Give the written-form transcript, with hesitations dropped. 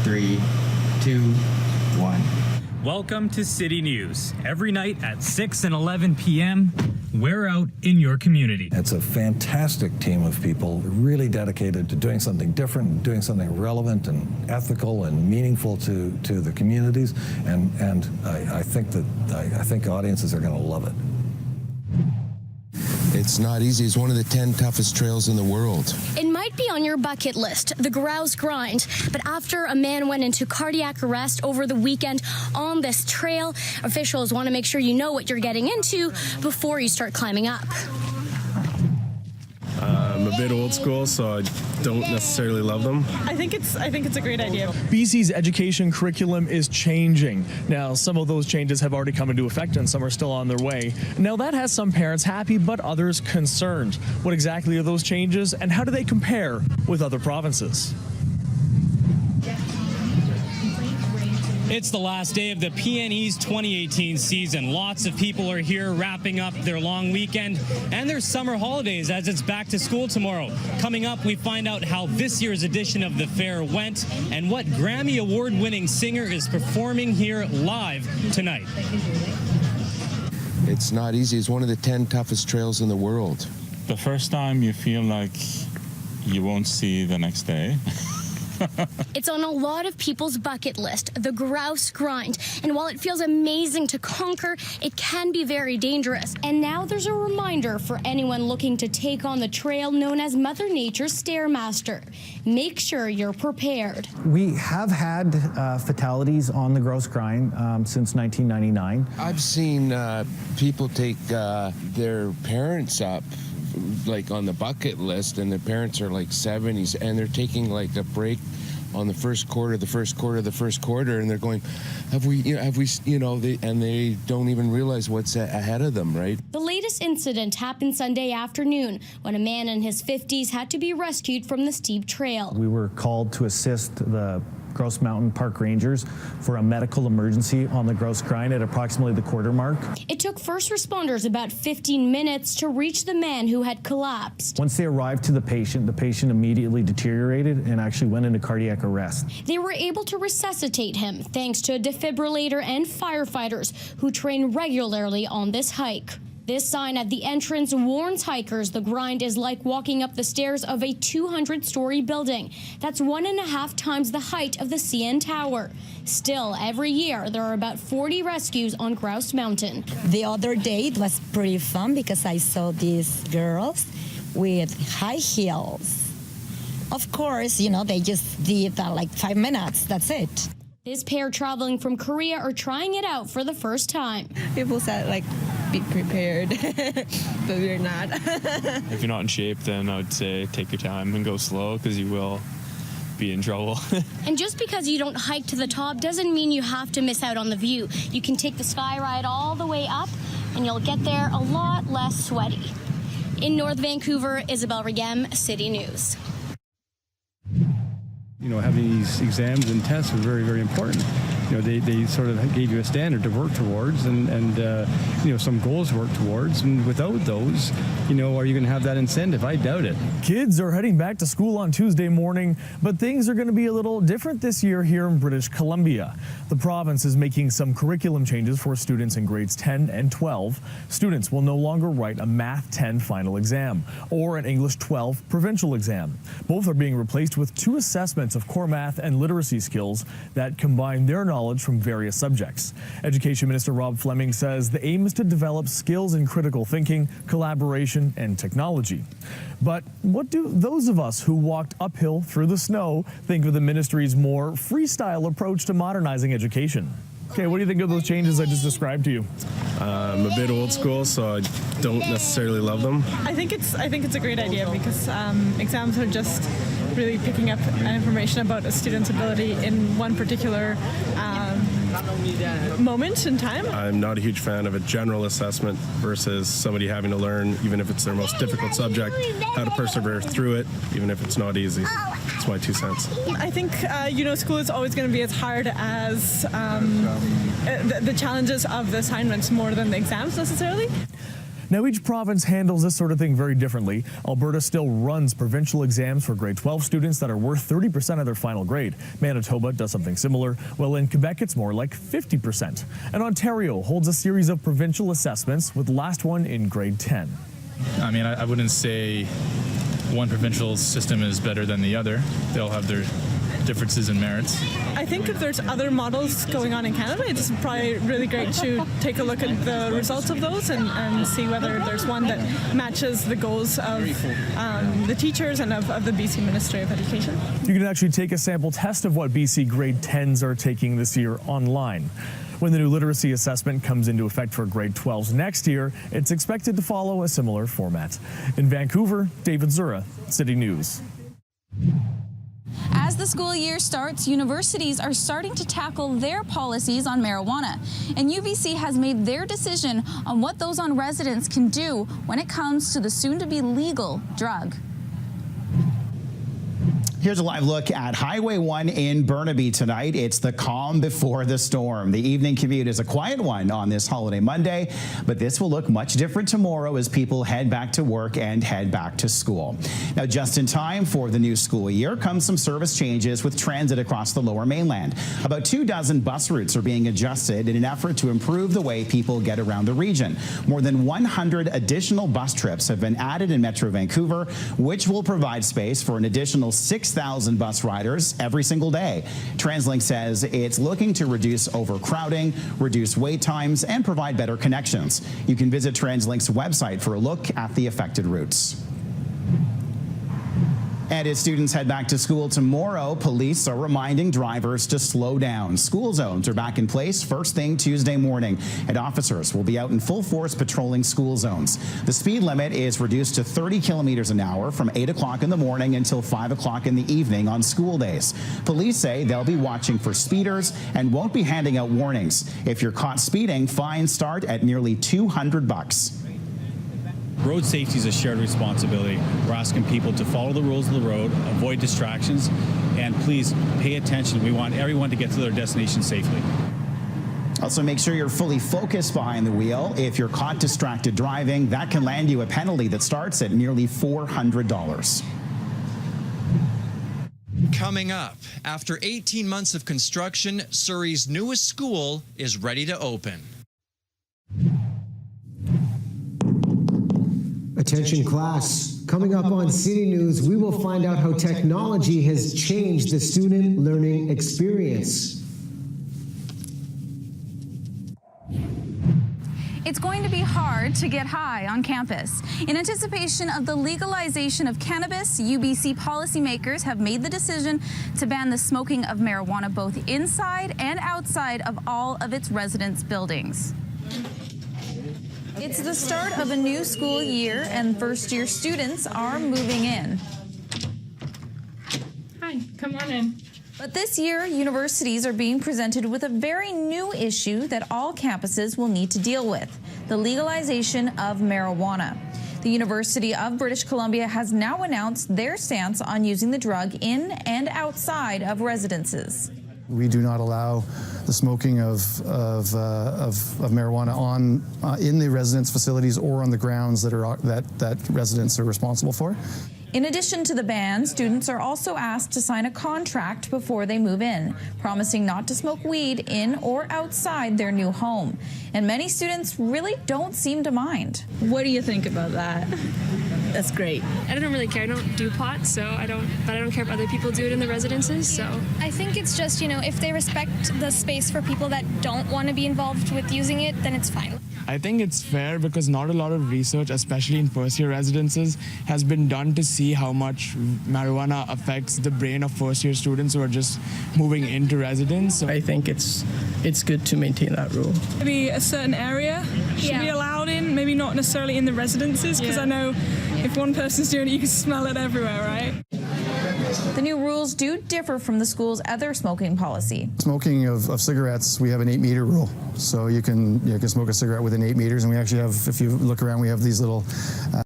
3, 2, 1. Welcome to City News. Every night at 6 and 11 p.m., we're out in your community. It's a fantastic team of people really dedicated to doing something different, doing something relevant and ethical and meaningful to the communities. And I think audiences are going to love it. It's not easy. It's one of the 10 toughest trails in the world. It might be on your bucket list, the Grouse Grind, but after a man went into cardiac arrest over the weekend on this trail, officials want to make sure you know what you're getting into before you start climbing up. I'm a bit old school, so I don't necessarily love them. I think it's a great idea. BC's education curriculum is changing. Now, some of those changes have already come into effect and some are still on their way. Now, that has some parents happy, but others concerned. What exactly are those changes and how do they compare with other provinces? It's the last day of the PNE's 2018 season. Lots of people are here wrapping up their long weekend and their summer holidays as it's back to school tomorrow. Coming up, we find out how this year's edition of the fair went and what Grammy Award-winning singer is performing here live tonight. It's not easy. It's one of the 10 toughest trails in the world. The first time you feel like you won't see the next day. It's on a lot of people's bucket list, the Grouse Grind. And while it feels amazing to conquer, it can be very dangerous. And now there's a reminder for anyone looking to take on the trail known as Mother Nature's Stairmaster. Make sure you're prepared. We have had fatalities on the Grouse Grind since 1999. I've seen people take their parents up like on the bucket list, and the parents are like 70s, and they're taking like a break on the first quarter, and they're going, and they don't even realize what's ahead of them, right? The latest incident happened Sunday afternoon when a man in his 50s had to be rescued from the steep trail. We were called to assist the Grouse Mountain Park Rangers for a medical emergency on the Grouse Grind at approximately the quarter mark. It took first responders about 15 minutes to reach the man who had collapsed. Once they arrived to the patient immediately deteriorated and actually went into cardiac arrest. They were able to resuscitate him thanks to a defibrillator and firefighters who train regularly on this hike. This sign at the entrance warns hikers the grind is like walking up the stairs of a 200-story building. That's 1.5 times the height of the CN Tower. Still, every year, there are about 40 rescues on Grouse Mountain. The other day, it was pretty fun because I saw these girls with high heels. Of course, they just did like 5 minutes. That's it. This pair traveling from Korea are trying it out for the first time. People said, be prepared, but we're not. If you're not in shape, then I would say take your time and go slow because you will be in trouble. And just because you don't hike to the top doesn't mean you have to miss out on the view. You can take the sky ride all the way up and you'll get there a lot less sweaty. In North Vancouver, Isabel Regem, City News. Having these exams and tests was very, very important. They sort of gave you a standard to work towards and some goals to work towards. And without those, are you going to have that incentive? I doubt it. Kids are heading back to school on Tuesday morning, but things are going to be a little different this year here in British Columbia. The province is making some curriculum changes for students in grades 10 and 12. Students will no longer write a Math 10 final exam or an English 12 provincial exam. Both are being replaced with 2 assessments of core math and literacy skills that combine their knowledge from various subjects. Education Minister Rob Fleming says the aim is to develop skills in critical thinking, collaboration, and technology. But what do those of us who walked uphill through the snow think of the ministry's more freestyle approach to modernizing education? Okay, what do you think of those changes I just described to you? I'm a bit old school, so I don't necessarily love them. I think it's a great idea because exams are just really picking up information about a student's ability in one particular moment in time. I'm not a huge fan of a general assessment versus somebody having to learn, even if it's their most difficult subject, how to persevere through it, even if it's not easy. That's my 2 cents. I think, school is always going to be as hard as the challenges of the assignments more than the exams necessarily. Now, each province handles this sort of thing very differently. Alberta still runs provincial exams for grade 12 students that are worth 30% of their final grade. Manitoba does something similar, while in Quebec it's more like 50%. And Ontario holds a series of provincial assessments, with the last one in grade 10. I mean, I wouldn't say one provincial system is better than the other. They all have their differences in merits. I think if there's other models going on in Canada, it's probably really great to take a look at the results of those and see whether there's one that matches the goals of the teachers and of the BC Ministry of Education. You can actually take a sample test of what BC grade 10s are taking this year online. When the new literacy assessment comes into effect for grade 12s next year, it's expected to follow a similar format. In Vancouver, David Zura, City News. As the school year starts, universities are starting to tackle their policies on marijuana. And UBC has made their decision on what those on residents can do when it comes to the soon-to-be legal drug. Here's a live look at Highway 1 in Burnaby tonight. It's the calm before the storm. The evening commute is a quiet one on this holiday Monday, but this will look much different tomorrow as people head back to work and head back to school. Now, just in time for the new school year comes some service changes with transit across the Lower Mainland. About 24 bus routes are being adjusted in an effort to improve the way people get around the region. More than 100 additional bus trips have been added in Metro Vancouver, which will provide space for an additional 6,000 bus riders every single day. TransLink says it's looking to reduce overcrowding, reduce wait times, and provide better connections. You can visit TransLink's website for a look at the affected routes. And as students head back to school tomorrow, police are reminding drivers to slow down. School zones are back in place first thing Tuesday morning, and officers will be out in full force patrolling school zones. The speed limit is reduced to 30 kilometers an hour from 8 o'clock in the morning until 5 o'clock in the evening on school days. Police say they'll be watching for speeders and won't be handing out warnings. If you're caught speeding, fines start at nearly $200. Road safety is a shared responsibility. We're asking people to follow the rules of the road, avoid distractions, and please pay attention. We want everyone to get to their destination safely. Also, make sure you're fully focused behind the wheel. If you're caught distracted driving, that can land you a penalty that starts at nearly $400. Coming up, after 18 months of construction, Surrey's newest school is ready to open. Attention class, coming up on City News, we will find out how technology has changed the student learning experience. It's going to be hard to get high on campus. In anticipation of the legalization of cannabis, UBC policymakers have made the decision to ban the smoking of marijuana both inside and outside of all of its residence buildings. It's the start of a new school year, and first-year students are moving in. Hi, come on in. But this year, universities are being presented with a very new issue that all campuses will need to deal with: the legalization of marijuana. The University of British Columbia has now announced their stance on using the drug in and outside of residences. We do not allow the smoking of marijuana in the residence facilities or on the grounds that residents are responsible for. In addition to the ban, students are also asked to sign a contract before they move in, promising not to smoke weed in or outside their new home. And many students really don't seem to mind. What do you think about that? That's great. I don't really care. I don't do pot, so I don't care if other people do it in the residences, so. I think it's just, if they respect the space for people that don't want to be involved with using it, then it's fine. I think it's fair because not a lot of research, especially in first-year residences, has been done to see how much marijuana affects the brain of first-year students who are just moving into residence. I think it's good to maintain that rule. Maybe a certain area should be allowed in, maybe not necessarily in the residences, because I know if one person's doing it, you can smell it everywhere, right? The new rules do differ from the school's other smoking policy. Smoking of cigarettes, we have an 8-meter rule. So you can smoke a cigarette within 8 meters, and we actually have, if you look around, we have these little